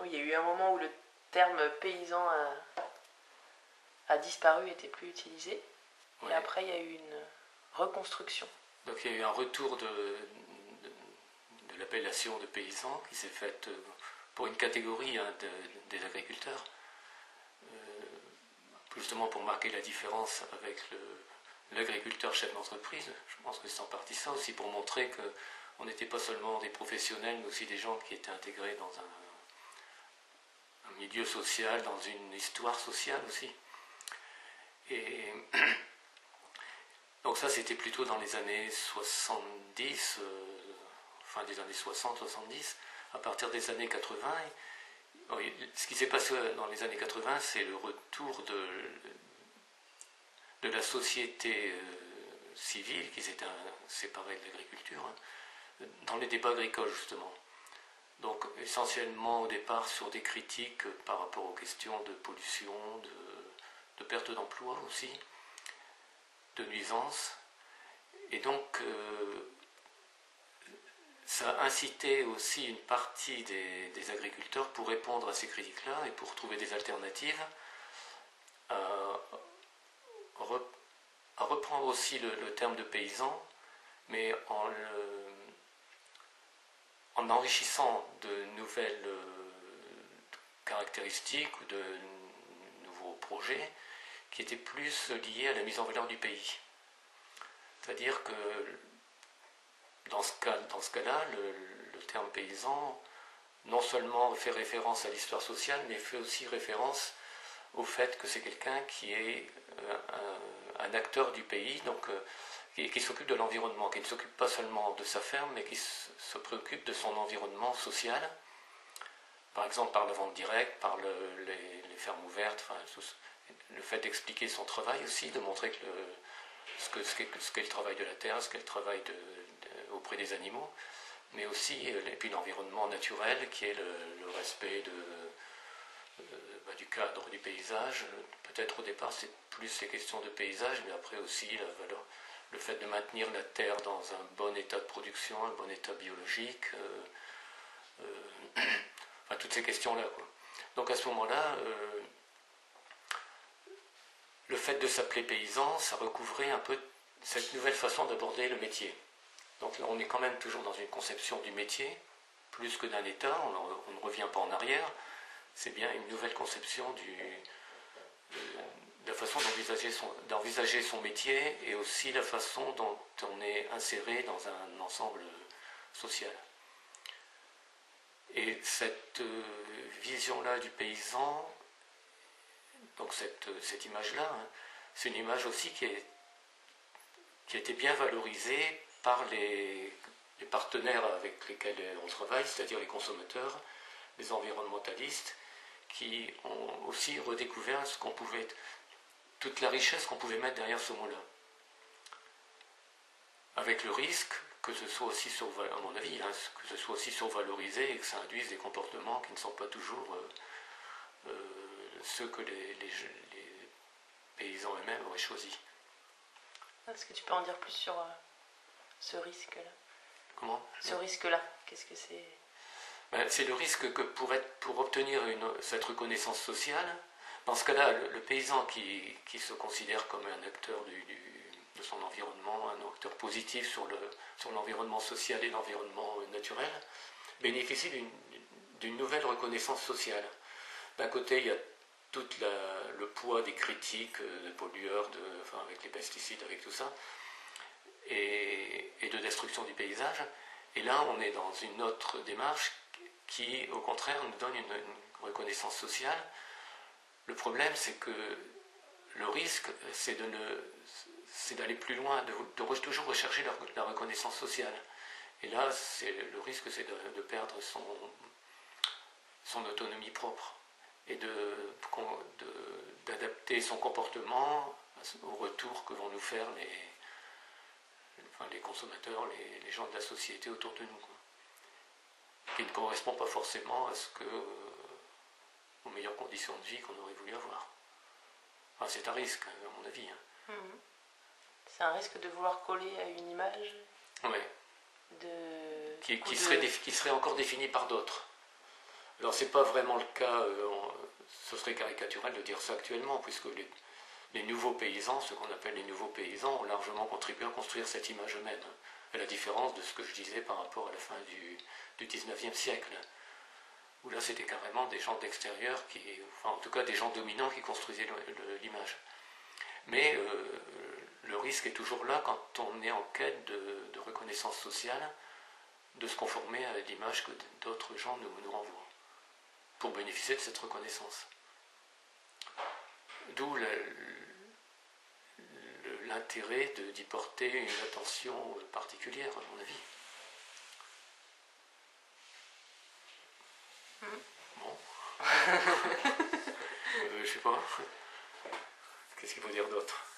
Oui, il y a eu un moment où le terme paysan a disparu, n'était plus utilisé. Ouais. Et après, il y a eu une reconstruction. Donc il y a eu un retour de l'appellation de paysan qui s'est faite pour une catégorie des agriculteurs, justement pour marquer la différence avec l'agriculteur chef d'entreprise. Je pense que c'est en partie ça aussi, pour montrer qu'on n'était pas seulement des professionnels, mais aussi des gens qui étaient intégrés dans un milieu social, dans une histoire sociale aussi. Et donc ça, c'était plutôt dans les années 70, fin des années 60-70. À partir des années 80, ce qui s'est passé dans les années 80, c'est le retour de la société civile qui s'était séparée de l'agriculture, hein, dans les débats agricoles justement. Donc essentiellement au départ sur des critiques par rapport aux questions de pollution, de perte d'emploi aussi, de nuisances. Et donc ça a incité aussi une partie des agriculteurs pour répondre à ces critiques-là et pour trouver des alternatives, à reprendre aussi le terme de paysan, mais en enrichissant de nouvelles caractéristiques ou de nouveaux projets qui étaient plus liés à la mise en valeur du pays. C'est-à-dire que dans ce cas-là, le terme paysan non seulement fait référence à l'histoire sociale, mais fait aussi référence au fait que c'est quelqu'un qui est un acteur du pays, donc qui s'occupe de l'environnement, qui ne s'occupe pas seulement de sa ferme, mais qui se préoccupe de son environnement social, par exemple par la vente directe, par les fermes ouvertes, enfin, le fait d'expliquer son travail aussi, de montrer que ce qu'est le travail de la terre, ce qu'est le travail auprès des animaux, mais aussi et puis l'environnement naturel qui est le respect du cadre du paysage. Peut-être au départ c'est plus les questions de paysage, mais après aussi le fait de maintenir la terre dans un bon état de production, un bon état biologique, enfin toutes ces questions-là, quoi. Donc à ce moment-là, le fait de s'appeler paysan, ça recouvrait un peu cette nouvelle façon d'aborder le métier. Donc là, on est quand même toujours dans une conception du métier, plus que d'un état, on ne revient pas en arrière, c'est bien une nouvelle conception de la façon d'envisager son métier et aussi la façon dont on est inséré dans un ensemble social. Et cette vision-là du paysan, donc cette image-là, hein, c'est une image aussi qui a été bien valorisée par les partenaires avec lesquels on travaille, c'est-à-dire les consommateurs, les environnementalistes, qui ont aussi redécouvert toute la richesse qu'on pouvait mettre derrière ce mot-là. Avec le risque que ce soit aussi à mon avis, hein, que ce soit aussi survalorisé et que ça induise des comportements qui ne sont pas toujours ceux que les paysans eux-mêmes auraient choisis. Est-ce que tu peux en dire plus sur ce risque-là? Comment? Ce risque-là, qu'est-ce que c'est? C'est le risque que pour obtenir cette reconnaissance sociale, dans ce cas-là, le paysan qui se considère comme un acteur de son environnement, un acteur positif sur l'environnement social et l'environnement naturel, bénéficie d'une nouvelle reconnaissance sociale. D'un côté, il y a tout le poids des critiques de pollueurs, avec les pesticides, avec tout ça, et de destruction du paysage. Et là, on est dans une autre démarche qui, au contraire, nous donne une reconnaissance sociale. Le problème, c'est que le risque, c'est d'aller plus loin, de toujours rechercher la reconnaissance sociale. Et là, le risque, c'est de perdre son autonomie propre et d'adapter son comportement au retour que vont nous faire les consommateurs, les gens de la société autour de nous, quoi. Qui ne correspond pas forcément aux meilleures conditions de vie qu'on aurait voulu avoir. Enfin, c'est un risque, à mon avis. Hein. Mmh. C'est un risque de vouloir coller à une image. Ouais. Qui serait encore définie par d'autres. Alors c'est pas vraiment le cas, ce serait caricatural de dire ça actuellement, puisque les nouveaux paysans, ce qu'on appelle les nouveaux paysans, ont largement contribué à construire cette image eux-mêmes, à la différence de ce que je disais par rapport à la fin du 19e siècle, où là c'était carrément des gens d'extérieur, enfin en tout cas des gens dominants qui construisaient l'image. Mais le risque est toujours là quand on est en quête de reconnaissance sociale, de se conformer à l'image que d'autres gens nous renvoient, pour bénéficier de cette reconnaissance. D'où l'intérêt d'y porter une attention particulière, à mon avis. Bon. Je sais pas. Qu'est-ce qu'il faut dire d'autre?